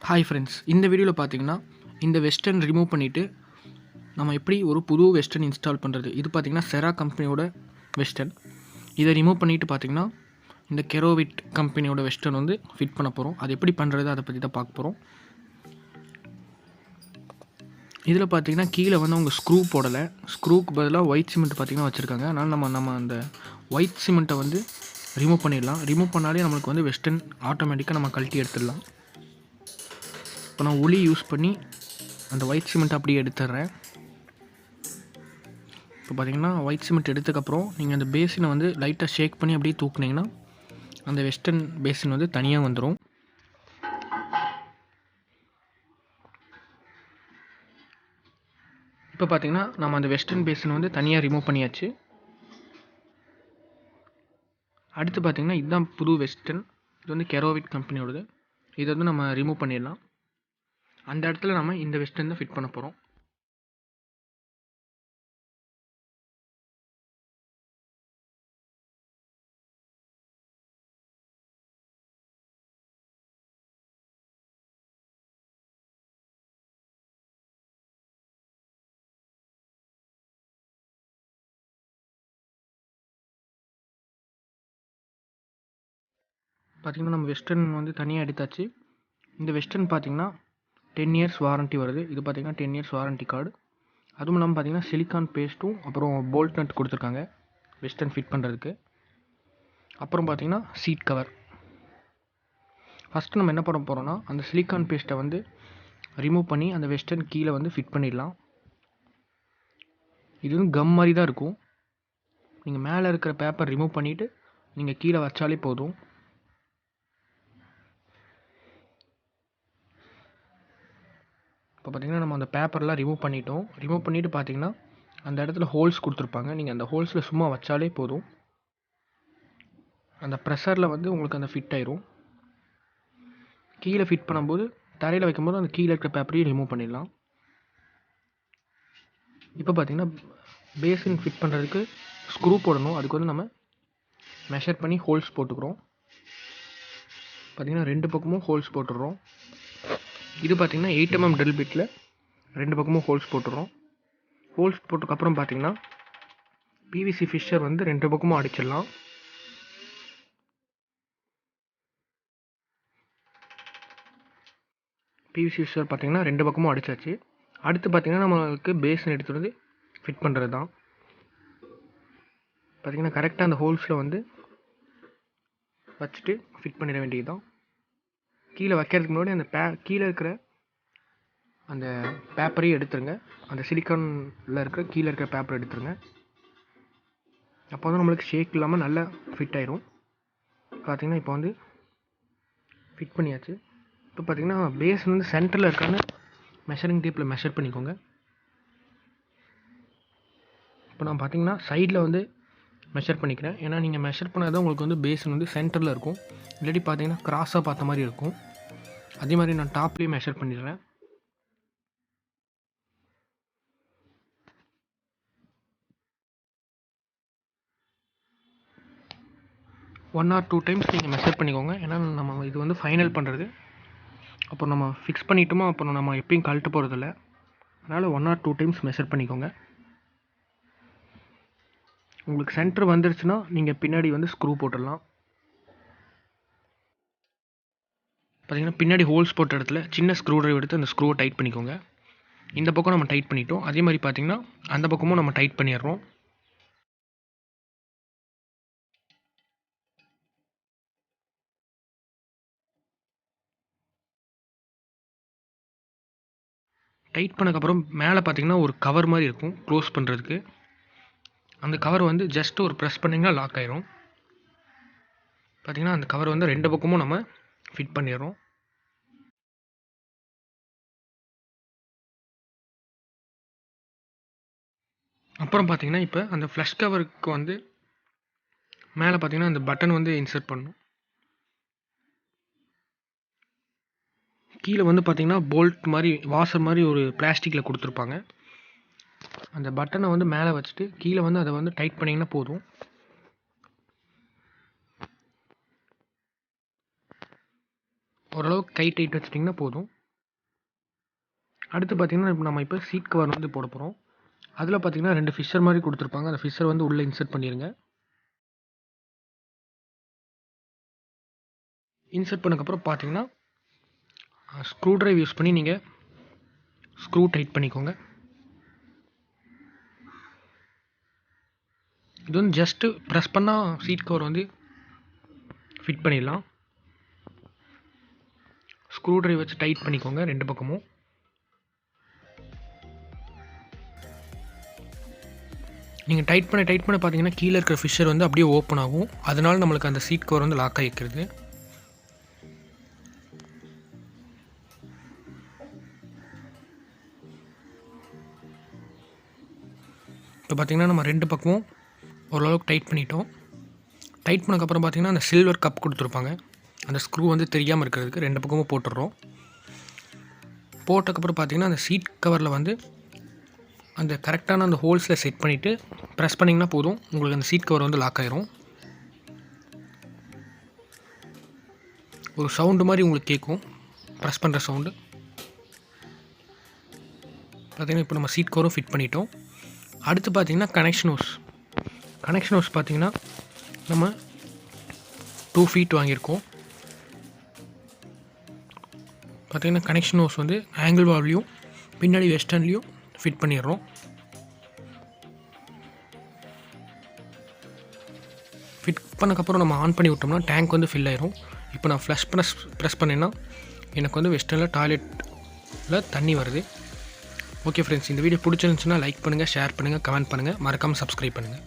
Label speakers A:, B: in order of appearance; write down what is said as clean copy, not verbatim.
A: Hi friends, இந்த வீடியோவில் பார்த்தீங்கன்னா இந்த வெஸ்டர்ன் ரிமூவ் பண்ணிவிட்டு நம்ம எப்படி ஒரு புது வெஸ்டர்ன் இன்ஸ்டால் பண்ணுறது. இது பார்த்திங்கன்னா செரா கம்பெனியோட வெஸ்டர்ன். இதை ரிமூவ் பண்ணிவிட்டு பார்த்திங்கன்னா இந்த கெரோவிட் கம்பெனியோட வெஸ்டர்ன் வந்து ஃபிட் பண்ண போகிறோம். அது எப்படி பண்ணுறது அதை பற்றி தான் பார்க்க போகிறோம். இதில் பார்த்திங்கன்னா கீழே வந்து அவங்க ஸ்க்ரூ போடலை, ஸ்க்ரூக்கு பதிலாக ஒயிட் சிமெண்ட் பார்த்திங்கன்னா வச்சுருக்காங்க. அதனால் நம்ம அந்த ஒயிட் சிமெண்ட்டை வந்து ரிமூவ் பண்ணிடலாம். ரிமூவ் பண்ணாலே நம்மளுக்கு வந்து வெஸ்டர்ன் ஆட்டோமேட்டிக்காக நம்ம கழட்டி எடுத்துடலாம். இப்போ நான் உளி யூஸ் பண்ணி அந்த ஒயிட் சிமெண்ட் அப்படியே எடுத்துடுறேன். இப்போ பார்த்திங்கன்னா ஒயிட் சிமெண்ட் எடுத்ததுக்கப்புறம் நீங்கள் அந்த பேசினை வந்து லைட்டாக ஷேக் பண்ணி அப்படியே தூக்குனிங்கன்னா அந்த வெஸ்டர்ன் பேசின் வந்து தனியாக வந்துடும். இப்போ பார்த்திங்கன்னா நம்ம அந்த வெஸ்டர்ன் பேசின் வந்து தனியாக ரிமூவ் பண்ணியாச்சு. அடுத்து பார்த்திங்கன்னா இதுதான் புது வெஸ்டர்ன். இது வந்து கெரோவிட் கம்பெனியோடது. இதை வந்து நம்ம ரிமூவ் பண்ணிடலாம். அந்த இடத்துல நம்ம இந்த வெஸ்டர்ன் தான் ஃபிட் பண்ண போகிறோம். பார்த்திங்கன்னா நம்ம வெஸ்டர்ன் வந்து தனியாக எடுத்தாச்சு. இந்த வெஸ்டர்ன் பார்த்திங்கன்னா 10 இயர்ஸ் வாரண்ட்டி வருது. இது பார்த்திங்கன்னா 10 இயர்ஸ் வாரண்ட்டி கார்டு. அதுவும் இல்லாமல் பார்த்திங்கன்னா சிலிக்கான் பேஸ்ட்டும் அப்புறம் போல்ட் நட் கொடுத்துருக்காங்க வெஸ்டர்ன் ஃபிட் பண்ணுறதுக்கு. அப்புறம் பார்த்திங்கன்னா சீட் கவர். ஃபஸ்ட்டு நம்ம என்ன பண்ண போகிறோம்னா அந்த சிலிக்கான் பேஸ்ட்டை வந்து ரிமூவ் பண்ணி அந்த வெஸ்டர்ன் கீழே வந்து ஃபிட் பண்ணிடலாம். இது வந்து கம் மாதிரி தான் இருக்கும். நீங்கள் மேலே இருக்கிற பேப்பர் ரிமூவ் பண்ணிவிட்டு நீங்கள் கீழே வச்சாலே போதும். இப்போ பார்த்திங்கன்னா நம்ம அந்த பேப்பர்லாம் ரிமூவ் பண்ணிட்டோம். ரிமூவ் பண்ணிவிட்டு பார்த்திங்கன்னா அந்த இடத்துல ஹோல்ஸ் கொடுத்துருப்பாங்க. நீங்கள் அந்த ஹோல்ஸில் சும்மா வச்சாலே போதும். அந்த ப்ரெஷரில் வந்து உங்களுக்கு அந்த ஃபிட் ஆயிரும். கீழே ஃபிட் பண்ணும்போது தரையில் வைக்கும்போது அந்த கீழே இருக்கிற பேப்பரையும் ரிமூவ் பண்ணிடலாம். இப்போ பார்த்திங்கன்னா பேசின் ஃபிட் பண்ணுறதுக்கு ஸ்க்ரூ போடணும். அதுக்கு வந்து நம்ம மெஷர் பண்ணி ஹோல்ஸ் போட்டுக்கிறோம். பார்த்திங்கன்னா 2 பக்கமும் ஹோல்ஸ் போட்டுடுறோம். இது பார்த்திங்கன்னா 8 mm ட்ரில் பிட்டில் 2 பக்கமும் ஹோல்ஸ் போட்டுடுறோம். ஹோல்ஸ் போட்டதுக்கப்புறம் பார்த்திங்கன்னா பிவிசி ஃபிஷர் வந்து 2 பக்கமும் அடிச்சிடலாம். பிவிசி ஃபிஷர் பார்த்திங்கன்னா 2 பக்கமும் அடிச்சாச்சு. அடுத்து பார்த்திங்கன்னா நம்மளுக்கு பேசின் எடுத்துகிட்டு வந்து ஃபிட் பண்ணுறது தான். பார்த்திங்கன்னா கரெக்டாக அந்த ஹோல்ஸில் வந்து வச்சுட்டு ஃபிட் பண்ணிட வேண்டியது தான். கீழே வைக்கிறதுக்கு முன்னாடி அந்த கீழே இருக்கிற அந்த பேப்பரையும் எடுத்துருங்க. அந்த சிலிக்கானில் இருக்கிற கீழே இருக்கிற பேப்பர் எடுத்துருங்க. அப்போ வந்து நம்மளுக்கு ஷேக் இல்லாமல் நல்லா ஃபிட் ஆயிரும். பார்த்திங்கன்னா இப்போ வந்து ஃபிட் பண்ணியாச்சு. இப்போ பார்த்திங்கன்னா பேஸ் வந்து சென்டரில் இருக்கான்னு மெஷரிங் டேப்பில் மெஷர் பண்ணிக்கோங்க. இப்போ நான் பார்த்திங்கன்னா சைடில் வந்து மெஷர் பண்ணிக்கிறேன். ஏன்னா நீங்கள் மெஷர் பண்ணாதான் உங்களுக்கு வந்து பேஸ் வந்து சென்டரில் இருக்கும். இல்லாட்டி பார்த்திங்கன்னா கிராஸாக பார்த்த மாதிரி இருக்கும். அதே மாதிரி நான் டாப்லேயும் மெஷர் பண்ணிடுறேன். ஒன் ஆர் 2 டைம்ஸ் நீங்கள் மெஷர் பண்ணிக்கோங்க. ஏன்னா நம்ம இது வந்து ஃபைனல் பண்ணுறது. அப்புறம் நம்ம ஃபிக்ஸ் பண்ணிட்டோமோ அப்புறம் நம்ம எப்பயும் கழட்ட போகிறதில்ல. அதனால் 1 ஆர் 2 டைம்ஸ் மெஷர் பண்ணிக்கோங்க. உங்களுக்கு சென்டர் வந்துருச்சுன்னா நீங்கள் பின்னாடி வந்து ஸ்க்ரூ போட்டுடலாம். பார்த்திங்கன்னா பின்னாடி ஹோல்ஸ் போட்ட இடத்துல சின்ன ஸ்க்ரூ ட்ரைவ் எடுத்து அந்த ஸ்க்ரூவை டைட் பண்ணிக்கோங்க. இந்த பக்கம் நம்ம டைட் பண்ணிட்டோம். அதே மாதிரி பார்த்திங்கன்னா அந்த பக்கமும் நம்ம டைட் பண்ணிடுறோம். டைட் பண்ணக்கப்புறம் மேலே பார்த்திங்கன்னா ஒரு கவர் மாதிரி இருக்கும் க்ளோஸ் பண்ணுறதுக்கு. அந்த கவர் வந்து ஜஸ்ட் ஒரு ப்ரெஸ் பண்ணிங்கன்னா லாக் ஆயிரும். பார்த்திங்கன்னா அந்த கவர் வந்து 2 பக்கமும் நம்ம ஃபிட் பண்ணிடுறோம். அப்புறம் பார்த்திங்கன்னா இப்போ அந்த ஃப்ளஷ் கவருக்கு வந்து மேலே பார்த்திங்கன்னா அந்த பட்டன் வந்து இன்சர்ட் பண்ணணும். கீழே வந்து பார்த்திங்கன்னா போல்ட் மாதிரி வாஷர் மாதிரி ஒரு பிளாஸ்டிக்கில் கொடுத்துருப்பாங்க. அந்த பட்டனை வந்து மேலே வச்சுட்டு கீழே வந்து அதை வந்து டைட் பண்ணிங்கன்னா போதும். ஓரளவுக்கு கை டைட் வச்சிட்டிங்கன்னா போதும். அடுத்து பார்த்திங்கன்னா நம்ம இப்போ சீட் கவர் வந்து போட போகிறோம். அதில் பார்த்திங்கன்னா 2 ஃபிஷர் மாதிரி கொடுத்துருப்பாங்க. அந்த ஃபிஷர் வந்து உள்ளே இன்சர்ட் பண்ணிடுங்க. இன்சர்ட் பண்ணக்கப்புறம் பார்த்திங்கன்னா ஸ்க்ரூ ட்ரைவ் யூஸ் பண்ணி நீங்கள் ஸ்க்ரூ டைட் பண்ணிக்கோங்க. இது வந்து ஜஸ்ட்டு ப்ரெஸ் பண்ணால் சீட் கவர் வந்து ஃபிட் பண்ணிடலாம். ஸ்க்ரூ ட்ரைவ் வச்சு டைட் பண்ணிக்கோங்க 2 பக்கமும். நீங்கள் டைட் பண்ண பார்த்தீங்கன்னா கீழே இருக்கிற ஃபிஷர் வந்து அப்படியே ஓப்பன் ஆகும். அதனால் நம்மளுக்கு அந்த சீட் கவர் வந்து லாக் ஆகிக்கிறது. இப்போ பார்த்திங்கன்னா நம்ம 2 பக்கமும் ஓரளவுக்கு டைட் பண்ணிட்டோம். டைட் பண்ணக்கப்புறம் பார்த்திங்கன்னா அந்த சில்வர் கப் கொடுத்துருப்பாங்க. அந்த ஸ்க்ரூ வந்து தெரியாமல் இருக்கிறதுக்கு 2 பக்கமும் போட்டுடுறோம். போட்டக்கப்புறம் பார்த்திங்கன்னா அந்த சீட் கவரில் வந்து அந்த கரெக்டான அந்த ஹோல்ஸில் செட் பண்ணிவிட்டு ப்ரெஸ் பண்ணிங்கன்னா போதும், உங்களுக்கு அந்த சீட் கவர் வந்து லாக் ஆகிரும். ஒரு சவுண்டு மாதிரி உங்களுக்கு கேட்கும், ப்ரெஸ் பண்ணுற சவுண்டு. பார்த்திங்கன்னா இப்போ நம்ம சீட் கவரும் ஃபிட் பண்ணிட்டோம். அடுத்து பார்த்திங்கன்னா கனெக்ஷன் ஹோஸ் பார்த்திங்கன்னா நம்ம 2 feet வாங்கியிருக்கோம். பார்த்திங்கன்னா கனெக்ஷன் ஹோஸ் வந்து ஆங்கிள் வால்வ்லையும் பின்னாடி வெஸ்டர்ன்லேயும் ஃபிட் பண்ணிடுறோம். ஃபிட் பண்ணக்கப்புறம் நம்ம ஆன் பண்ணி விட்டோம்னா டேங்க் வந்து ஃபில் ஆயிரும். இப்போ நான் ப்ரெஸ் பண்ணேன்னா எனக்கு வந்து வெஸ்டர்னில் டாய்லெட்டில் தண்ணி வருது. ஓகே ஃப்ரெண்ட்ஸ், இந்த வீடியோ பிடிச்சிருந்துச்சுன்னா லைக் பண்ணுங்கள், ஷேர் பண்ணுங்கள், கமெண்ட் பண்ணுங்கள், மறக்காமல் சப்ஸ்கிரைப் பண்ணுங்கள்.